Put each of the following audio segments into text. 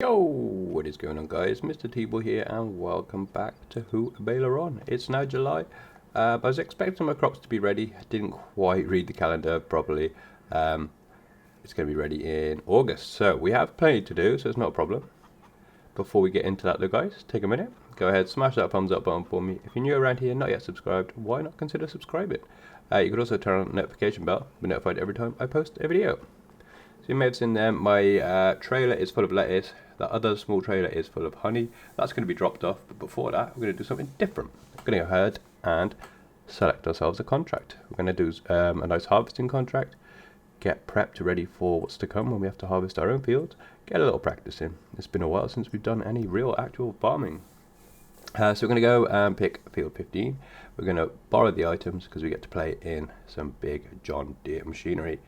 Yo, what is going on, guys? Mr. T-Boy here, and welcome back to Haut-Beyleron. It's now July. I was expecting my crops to be ready. I didn't quite read the calendar properly. It's going to be ready in August, so we have plenty to do, so it's not a problem. Before we get into that though, guys, take a minute. Go ahead, smash that thumbs up button for me. If you're new around here, not yet subscribed, why not consider subscribing? You could also turn on the notification bell to be notified every time I post a video. So you may have seen there, my trailer is full of lettuce. The other small trailer is full of honey. That's going to be dropped off, but before that, we're going to do something different. We're going to go ahead and select ourselves a contract. We're going to do a nice harvesting contract, get prepped ready for what's to come when we have to harvest our own fields, get a little practice in. It's been a while since we've done any real actual farming. So we're going to go and pick field 15. We're going to borrow the items because we get to play in some big John Deere machinery.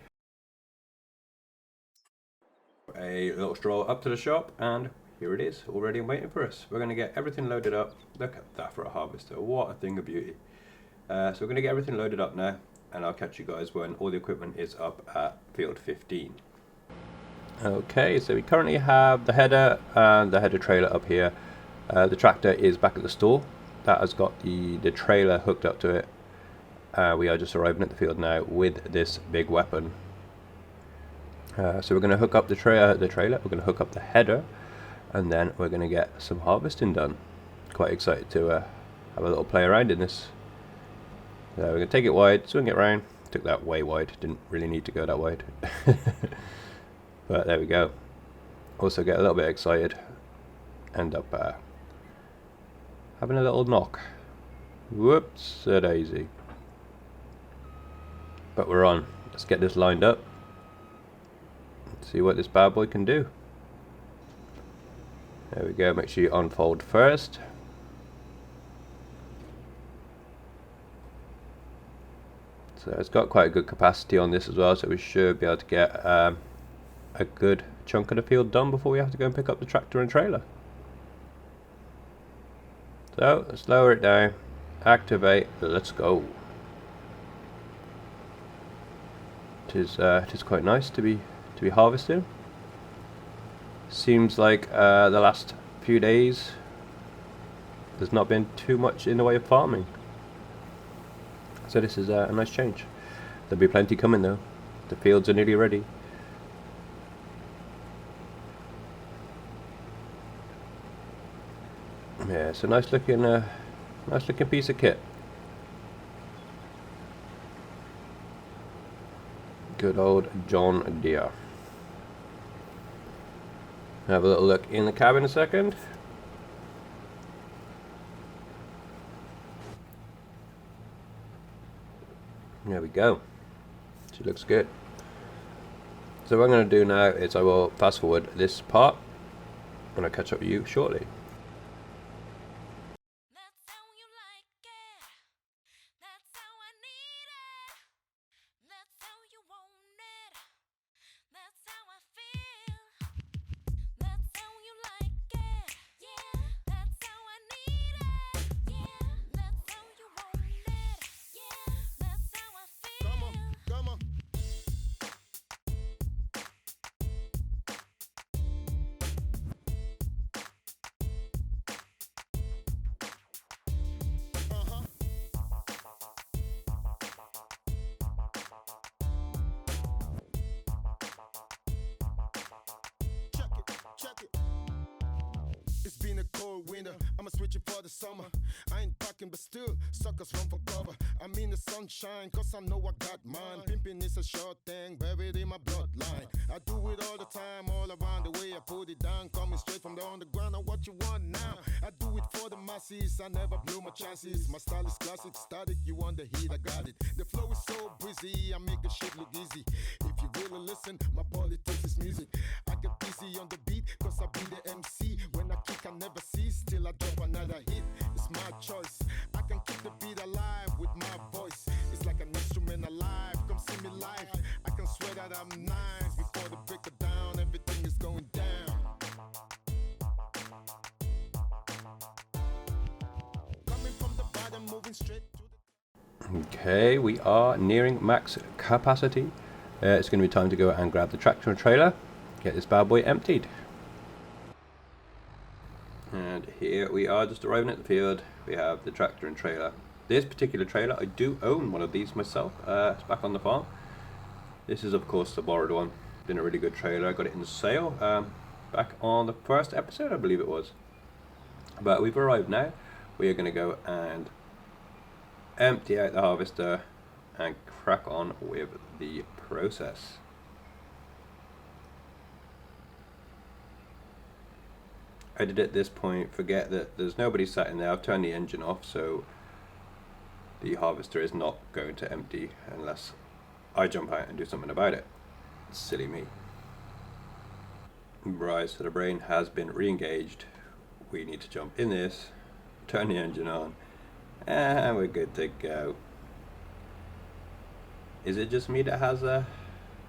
A little stroll up to the shop, and here it is, all ready and waiting for us. We're going to get everything loaded up. Look at that for a harvester, what a thing of beauty. So we're going to get everything loaded up now, and I'll catch you guys when all the equipment is up at field 15. Okay, so we currently have the header and the header trailer up here. The tractor is back at the store. That has got the trailer hooked up to it. We are just arriving at the field now with this big weapon. So we're going to hook up the trailer, we're going to hook up the header, and then we're going to get some harvesting done. Quite excited to have a little play around in this. So we're going to take it wide, swing it around. Took that way wide, didn't really need to go that wide. But there we go. Also get a little bit excited, end up having a little knock. Whoops, a daisy. But we're on. Let's get this lined up. See what this bad boy can do. There we go, make sure you unfold first. So it's got quite a good capacity on this as well, so we should be able to get a good chunk of the field done before we have to go and pick up the tractor and trailer. So let's lower it down, activate, let's go. It is quite nice to be harvesting. Seems like the last few days there's not been too much in the way of farming, so this is a nice change. There'll be plenty coming though. The fields are nearly ready. Yeah, it's a nice looking piece of kit. Good old John Deere. Have a little look in the cab in a second. There we go. She looks good. So what I'm going to do now is I will fast forward this part and I'll catch up with you shortly. It's been a cold winter, I'ma switch it for the summer. I ain't packing but still, suckers run for cover. I'm in the sunshine, cause I know I got mine. Pimping is a short thing, buried in my bloodline. I do it all the time, all around the way I put it down. Coming straight from the underground, on what you want now. I do it for the masses, I never blew my chances. My style is classic, static, you want the heat, I got it. The flow is so breezy, I make the shit look easy. If you really listen, my politics is music. I get busy on the beat, cause I be the MC. When I kick, I never cease till I drop another hit. It's my choice. I can keep the beat alive with my voice. It's like an instrument alive. Come see me live. I can swear that I'm nice. Before the break it down, everything is going down. Coming from the bottom, moving straight to the... Okay, we are nearing max capacity. It's going to be time to go and grab the tractor and trailer, get this bad boy emptied. And here we are, just arriving at the field. We have the tractor and trailer. This particular trailer, I do own one of these myself. It's back on the farm. This is of course the borrowed one. Been a really good trailer. I got it in sale back on the first episode, I believe it was. But we've arrived now. We are going to go and empty out the harvester and crack on with the process. I did at this point forget that there's nobody sat in there. I've turned the engine off, so the harvester is not going to empty unless I jump out and do something about it. Silly me. Right, so the brain has been re-engaged. We need to jump in this, turn the engine on, and we're good to go. Is it just me that has a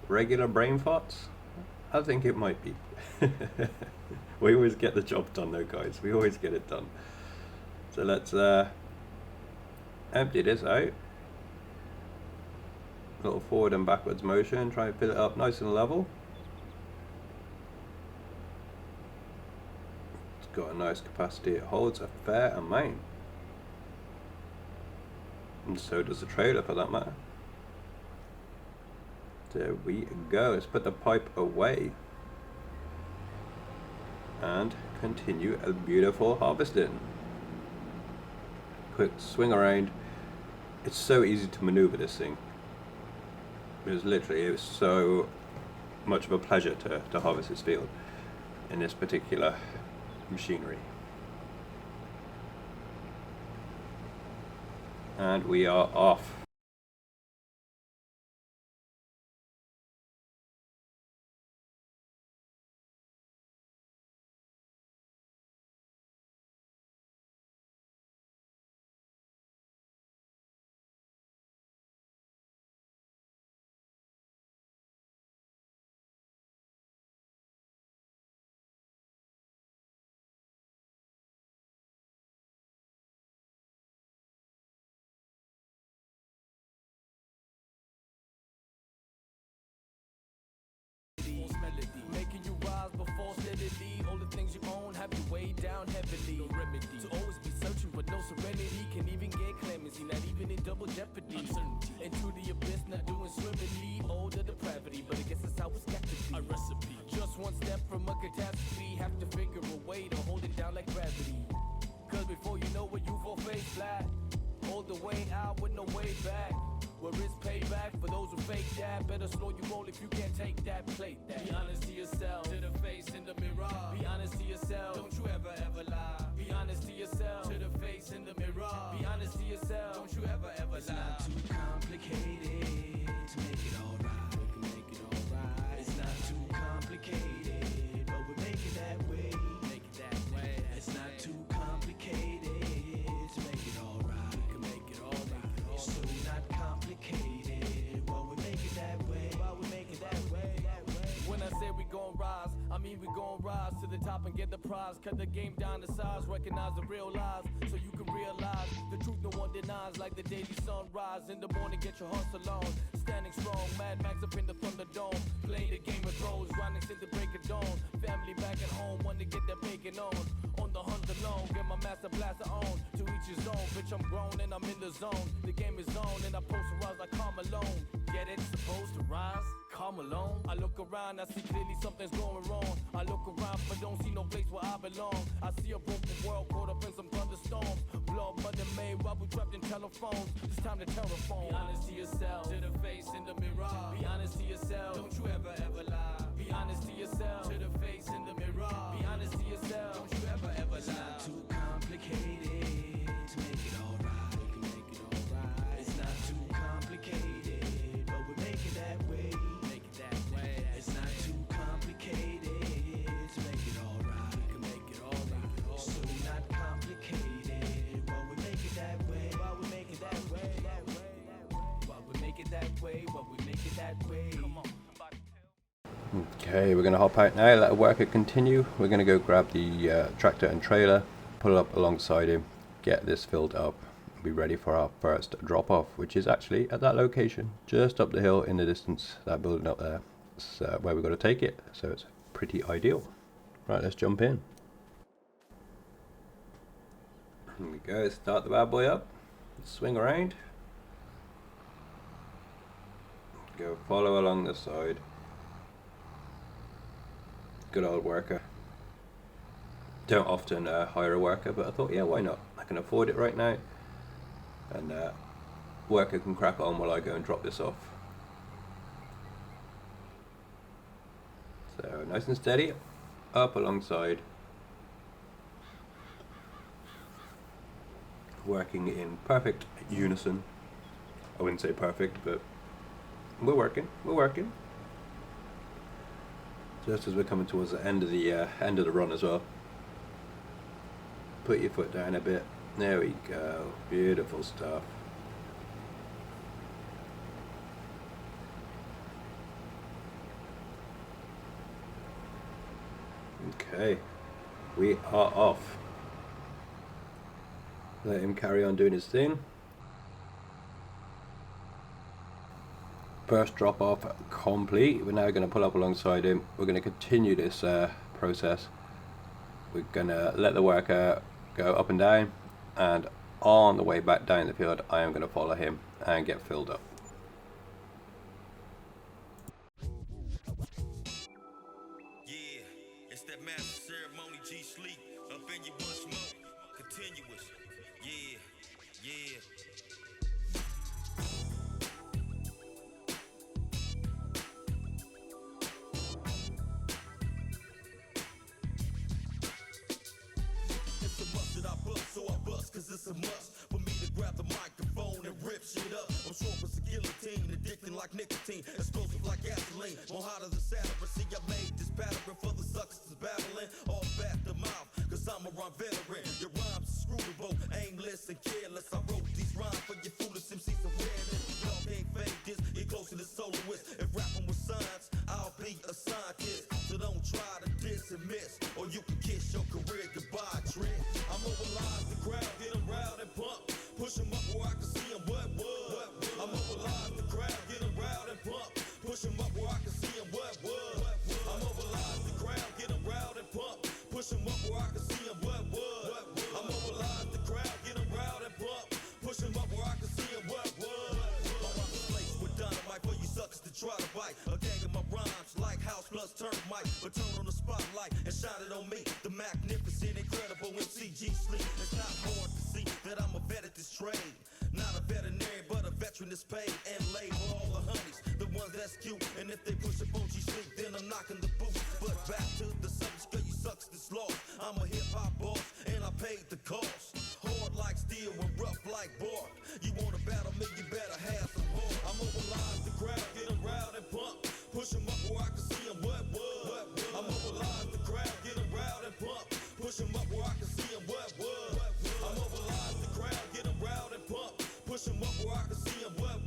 regular brain farts? I think it might be. We always get the job done though, guys. We always get it done. So let's empty this out. Little forward and backwards motion. Try and fill it up nice and level. It's got a nice capacity. It holds a fair amount. And so does the trailer for that matter. There we go. Let's put the pipe away and continue a beautiful harvesting. Quick swing around. It's so easy to maneuver this thing. It was so much of a pleasure to harvest this field in this particular machinery. And we are off. Making you rise before steadily. All the things you own have you weighed down heavily. No remedy to always be searching, but no serenity. Can even get clemency, not even in double jeopardy. Uncertainty into the abyss, not doing swimmingly. Oh, the depravity, but I guess that's how it's got to be. A recipe, just one step from a catastrophe. Have to figure a way to hold it down like gravity. Cause before you know it, you fall face flat. All the way out with no way back. Where it's payback for those who fake that. Better slow you roll if you can't take that. Plate that. Be honest to yourself. To the face in the mirror. Be honest to yourself. Don't you ever lie. Be honest to yourself. To the face in the mirror. Be honest to yourself. Don't you ever lie. It's not too complicated to make it alright. We can make it alright. It's not too complicated, but we make it that way. Make it that way. It's not too complicated to make it alright. We can make it alright. It's so not complicated. Well, we make it that way. Well, we make it that way. When I say we gon' rise, I mean we gon' rise to the top and get the prize. Cut the game down to size, recognize the real lies, so you can realize the truth no one denies. Like the daily sunrise, in the morning get your hustle on. Standing strong, Mad Max up in the Thunderdome. Play the game of thrones, grinding till the break of dawn. Family back at home, want to get that bacon on. On the hunt alone, get my master blaster on. To each his own, bitch I'm grown and I'm in the zone. The game is on and I post to rise like Carmelo. Get it, supposed to rise? Carmelo? I look around, I see clearly something's going wrong. I look around but don't see no place where I belong. I see a broken world caught up in some thunderstorms. Blood, mother made while we trapped in telephones. It's time to terraform. Be honest to yourself. To the face in the mirror. Be honest to yourself. Don't you ever lie. Be honest to yourself. To the face in the mirror. Be honest to yourself. Don't you ever lie. It's not too complicated to make it alright. We can make it alright. It's not too complicated, but we make it that way. Make it that way. It's not too complicated to make it alright. We can make it alright. It's so not complicated, but we make it that way. While we make it that way, that way, that way. While we make it that way, while we make it that way. Come on. Okay, we're going to hop out now, let the worker continue. We're going to go grab the tractor and trailer, pull it up alongside him, get this filled up, be ready for our first drop off, which is actually at that location, just up the hill in the distance, that building up there. That's where we've got to take it, so it's pretty ideal. Right, let's jump in. Here we go, start the bad boy up, swing around, go follow along the side. Good old worker. Don't often hire a worker, but I thought, yeah, why not? I can afford it right now, and worker can crack on while I go and drop this off. So nice and steady, up alongside, working in perfect unison. I wouldn't say perfect, but we're working. Just as we're coming towards the end of the run as well. Put your foot down a bit. There we go. Beautiful stuff. Okay, we are off. Let him carry on doing his thing. First drop off complete. We're now going to pull up alongside him. We're going to continue this process. We're going to let the worker go up and down, and on the way back down the field I am going to follow him and get filled up. Cause it's a must for me to grab the microphone and rip shit up. I'm short for guillotine, addicting like nicotine, explosive like gasoline. More hotter than Saturn. See, I made this pattern for the suckers that's battling off at the mouth. Cause I'm a rhyme veteran. Your rhymes are scrutable, aimless and careless. I wrote these rhymes for your foolish MCs awareness. Y'all can't fake this, you're close to the soloist. If rapping with science, I'll be a scientist. So don't try to diss and miss, or you can kiss your career goodbye, Trent. I'm mobilize the crowd, get them riled and pumped. Push them up where I can see them, what? I'm mobilize the crowd, get them riled and pumped. Push them up where I can see them, what? I'm mobilize the crowd, get them riled and pumped. Push them up where I can see them, what? I'm mobilize the crowd, get them riled and pumped. Push them up where I can see them, what? My rhymes are laced with dynamite for you suckers to try to bite. A gang of my rhymes like house plus termite, but turn on the spotlight and shine it on me. The magnificent, incredible MCG sleep. It's not hard to see that I'm a vet at this trade. Not a veterinarian, but a veteran that's paid and laid for all the honeys, the ones that's cute. And if they push up on G-Sleep, then I'm knocking the boot. But back to the subject, girl, you sucks this lost. I'm a hip-hop boss, and I paid the cost. Hard like steel and rough like bark. You wanna battle me, you better have some heart. I mobilize the crowd, get them riled and pumped. Push them up where I can see them, what? I mobilize the crowd, get them riled and pumped. Push them up where I can see them, what? I mobilize the crowd, get them riled and pumped. Push them up where I can see them, what?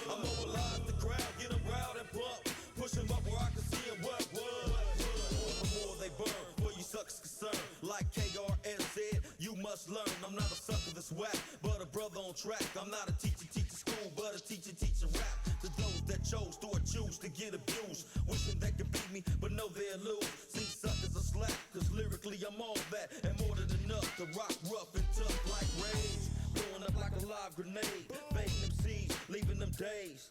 I mobilize the crowd, get them riled and pumped. Push them up where I can see them, what? The more they burn, where you suckers concerned. Like KRS said, you must learn. I'm not a sucker that's whack, but a brother on track. I'm not a teacher school, but a teacher rap. To those that chose to or choose to get abused, wishing they could beat me, but know they'll lose. See, suckers are slack, cause lyrically I'm all that, and more than enough to rock rough and tough like rage. Blowing up like a live grenade, fading them seeds, leaving them days.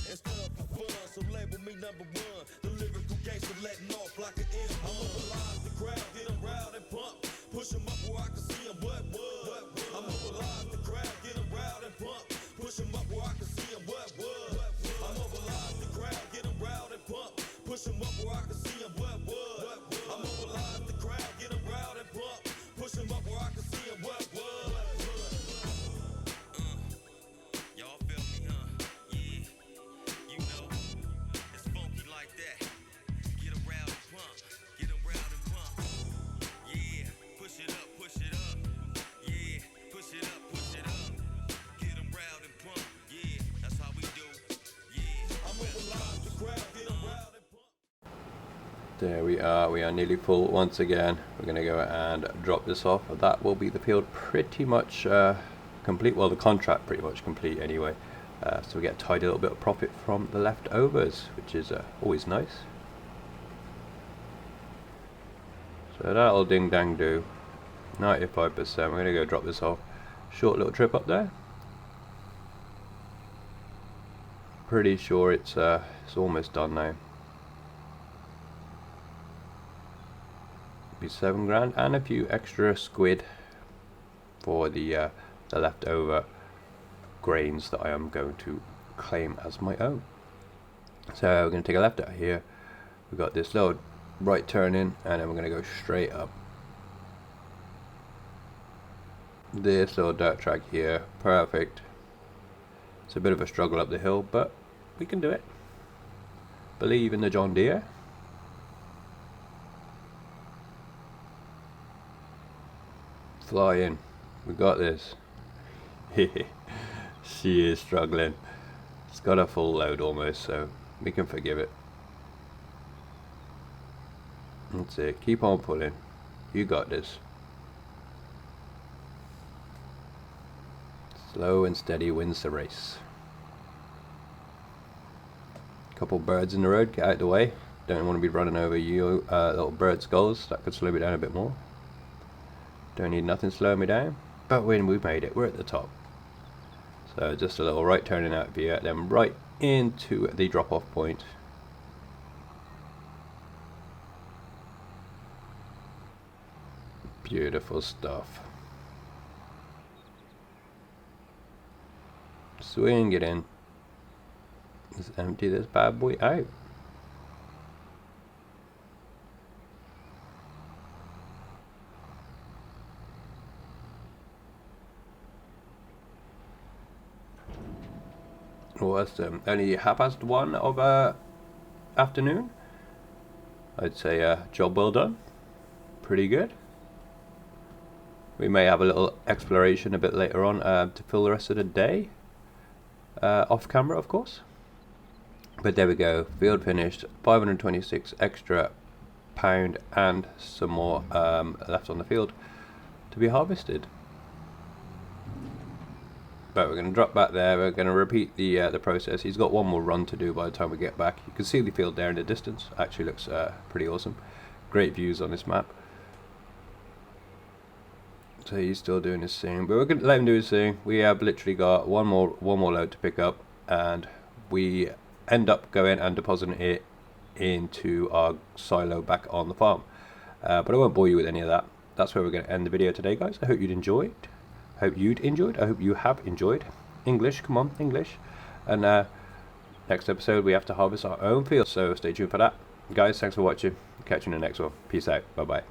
And stuff for fun, so label me number one. The lyrical gangster letting off like an M. I mobilize the crowd, get them riled and pumped. Push them up where I can see them, what? I mobilize the crowd, get them riled and pumped. Push them up where I can see them, what? I mobilize the crowd, get them riled and pumped. Push them up where I can see them, what? I mobilize the crowd, get them riled and pumped. Push them up where I can see them, what? Y'all feel me, huh? Yeah, you know, it's funky like that. Get them riled and pumped, get them riled and pumped. Yeah, push it up, push it up. Yeah, push it up, push it up. Get them riled and pumped. Yeah, that's how we do. Yeah, I'm mobilize the crowd, get them riled and pumped. There we are nearly full once again. We're going to go and drop this off. That will be the field pretty much complete, well the contract pretty much complete anyway. So we get a tidy little bit of profit from the leftovers, which is always nice. So that'll ding dang do. 95%. We're going to go drop this off. Short little trip up there. Pretty sure it's almost done now. Be 7 grand and a few extra squid for the leftover grains that I am going to claim as my own. So we're going to take a left out here. We've got this little right turn in, and then we're going to go straight up this little dirt track here. Perfect. It's a bit of a struggle up the hill, but we can do it. Believe in the John Deere. Fly in. We got this. She is struggling. It's got a full load almost, so we can forgive it. That's it. Keep on pulling. You got this. Slow and steady wins the race. Couple birds in the road. Get out of the way. Don't want to be running over you little bird skulls. That could slow me down a bit more. Don't need nothing slowing me down. But when we've made it, we're at the top. So just a little right turning out of here, then right into the drop off point. Beautiful stuff. Swing it in. Let's empty this bad boy out. Well, it's only 1:30 of afternoon. I'd say job well done. Pretty good. We may have a little exploration a bit later on to fill the rest of the day. Off camera, of course. But there we go. Field finished. 526 extra pound and some more left on the field to be harvested. But we're going to drop back there. We're going to repeat the process. He's got one more run to do by the time we get back. You can see the field there in the distance. Actually looks pretty awesome. Great views on this map. So he's still doing his thing, but we're going to let him do his thing. We have literally got one more load to pick up, and we end up going and depositing it into our silo back on the farm. But I won't bore you with any of that. That's where we're going to end the video today, guys. I hope you'd enjoyed. I hope you have enjoyed. English, come on, English. And next episode we have to harvest our own field, so stay tuned for that. Guys, thanks for watching. Catch you in the next one. Peace out. Bye bye.